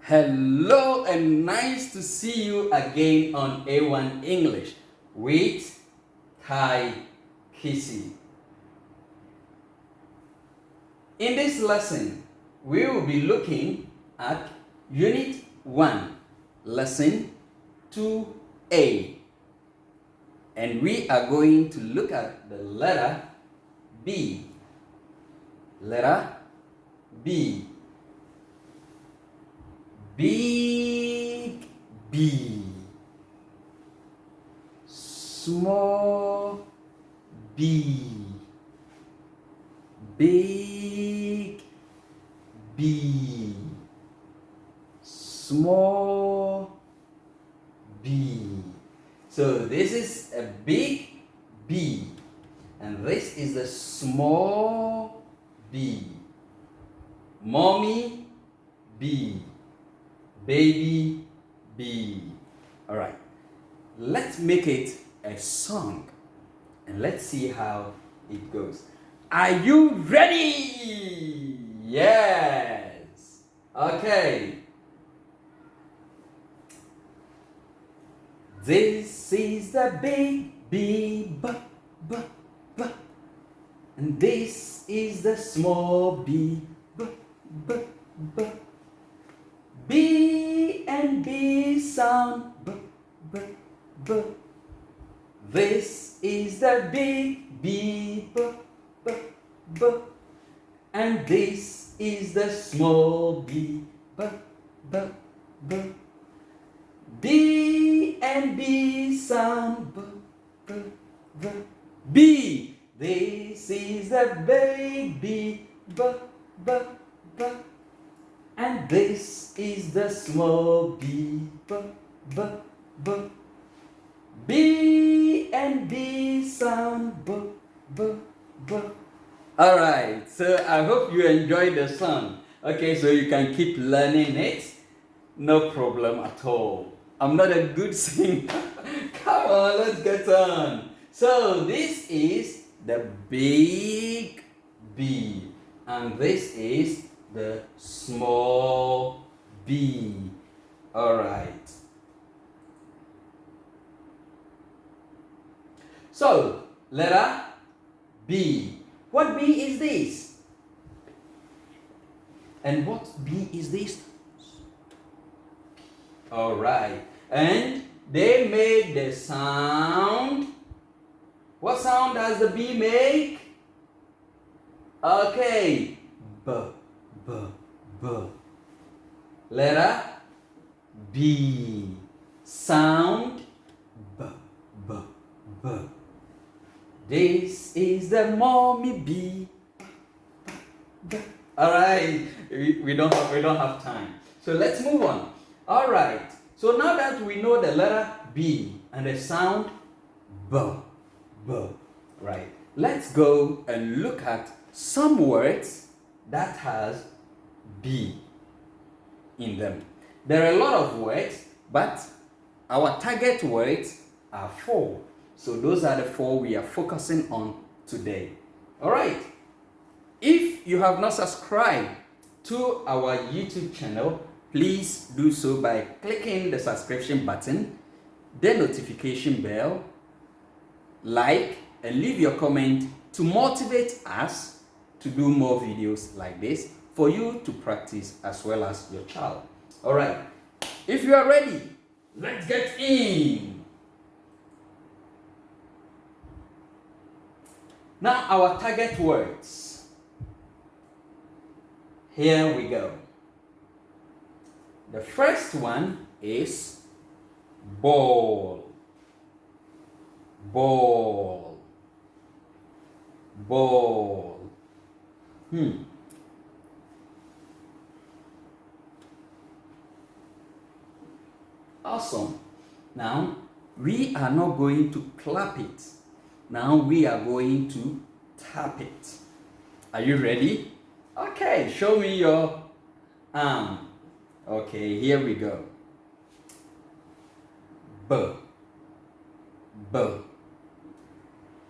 Hello and nice to see you again on A1 English with Thai Kissy. In this lesson, we will be looking at Unit 1, Lesson 2A. And we are going to look at the letter B. Letter B. Big B, small b, big B, small b. So this is a big B and this is a small b. Mommy B, baby B. All right, let's make it a song and let's see how it goes. Are you ready? Yes. Okay. This is the big B, b. And this is the small b, b. B and B sound b, b. This is the big B, b. And this is the small b, b. B and B sound b. B. This is the big B, b. And this is the small b, b. B and B sound b. Alright, so I hope you enjoyed the song. Okay, so you can keep learning it. No problem at all. I'm not a good singer. Come on, let's get on. So this is the big B. And this is the small b. All right. So, letter B. What B is this? And what B is this? All right. And they made the sound. What sound does the B make? Okay. B. Letter B. Sound b. This is the mommy B. All right, we don't have time. So let's move on. All right. So now that we know the letter B and the sound b, right? Let's go and look at some words that has B in them. There are a lot of words, but our target words are 4. So those are the 4 we are focusing on today. All right. If you have not subscribed to our YouTube channel, please do so by clicking the subscription button, the notification bell, like, and leave your comment to motivate us to do more videos like this for you to practice as well as your child. All right. If you are ready, let's get in. Now our target words. Here we go. The first one is ball. Ball. Awesome. Now we are not going to clap it. Now we are going to tap it. Are you ready? Okay, show me your arm. Okay, here we go. B.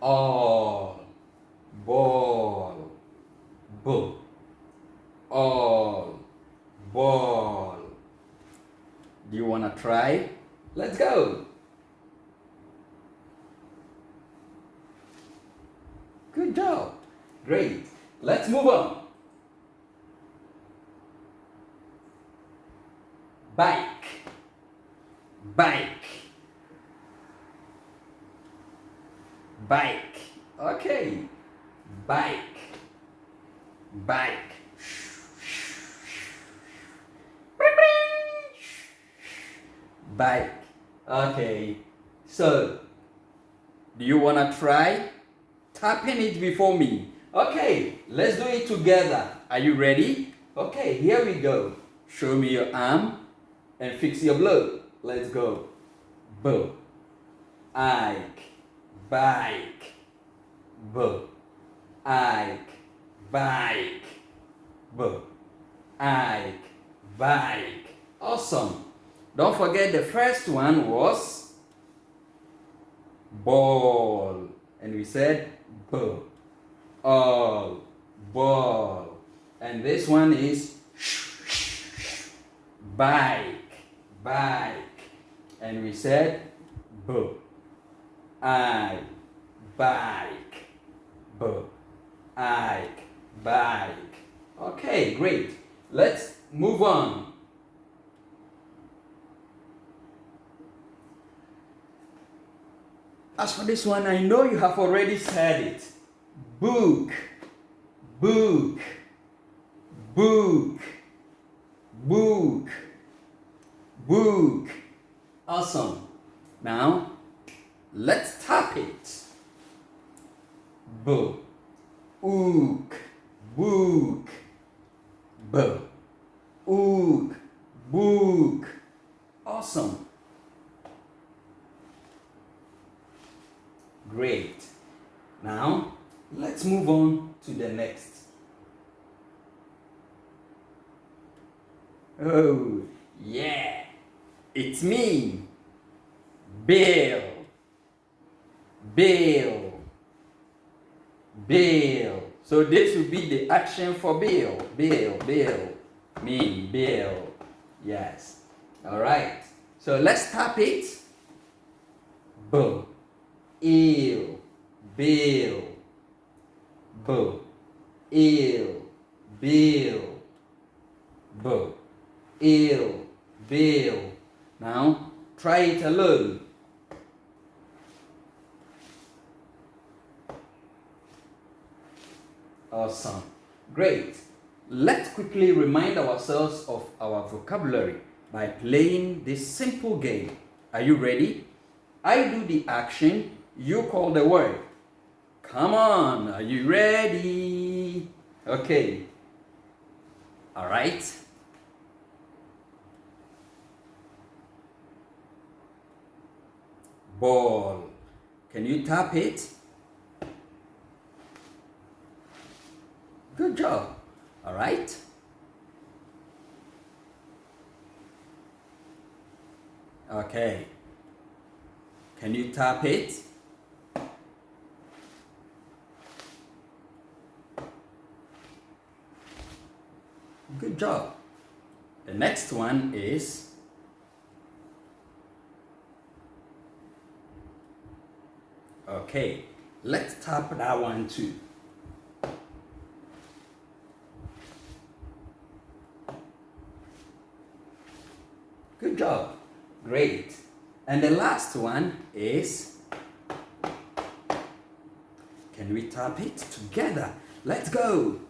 All. Ball. B. All. Ball. Do you want to try? Let's go. Good job. Great. Let's move on. Bike. Bike. Bike. Okay. Bike. Bike. Bike. Okay. So, do you want to try tapping it before me? Okay, let's do it together. Are you ready? Okay, here we go. Show me your arm and fix your blow. Let's go. Bo. Ike. Bike. Bo. Ike. Bike. Bo. Ike. Bike. Awesome. Don't forget the first one was ball. And we said ball. All. Ball. And this one is bike. Bike. And we said bo. I. Bike. Bo. Ike. Bike. Okay, great. Let's move on. As for this one, I know you have already said it. Book. Book. Book. Book. Book. Awesome. Now, let's tap it. Book. Ook. Book. Book. Ook. Book. Awesome. Great. Now, let's move on to the next. Oh, yeah. It's me. Bill. Bill. Bill. So this will be the action for Bill. Bill. Bill. Me. Bill. Yes. All right. So let's tap it. Boom. Ill. Bill. Bo. Ill. Bill. Bo. Ill. Bill. Now try it alone. Awesome. Great. Let's quickly remind ourselves of our vocabulary by playing this simple game. Are you ready? I do the action, you call the word. Come on, are you ready? Okay. All right. Ball. Can you tap it? Good job. All right. Okay. Can you tap it? Good job. The next one is okay. Let's tap that one too. Good job. Great. And the last one is, can we tap it together? Let's go.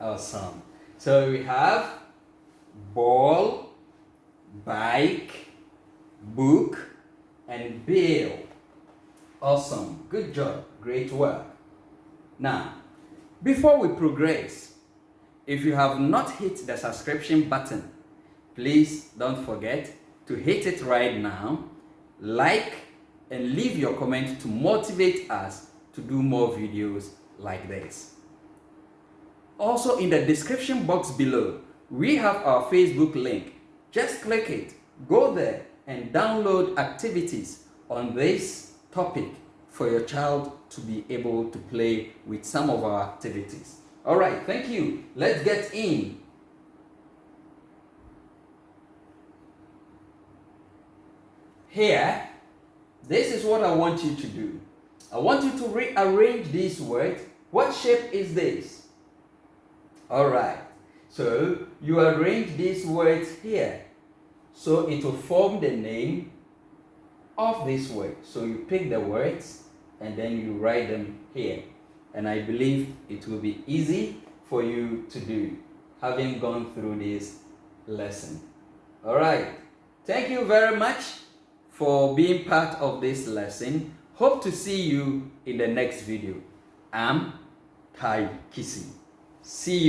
Awesome. So we have ball, bike, book, and bill. Awesome. Good job. Great work. Now, before we progress, if you have not hit the subscription button, please don't forget to hit it right now, like, and leave your comment to motivate us to do more videos like this. Also, in the description box below, we have our Facebook link. Just click it, go there, and download activities on this topic for your child to be able to play with some of our activities. All right, thank you. Let's get in. Here, this is what I want you to do. I want you to rearrange these words. What shape is this? All right. So you arrange these words here. So it will form the name of this word. So you pick the words and then you write them here. And I believe it will be easy for you to do, having gone through this lesson. All right. Thank you very much for being part of this lesson. Hope to see you in the next video. I'm Tai Kisi. See you.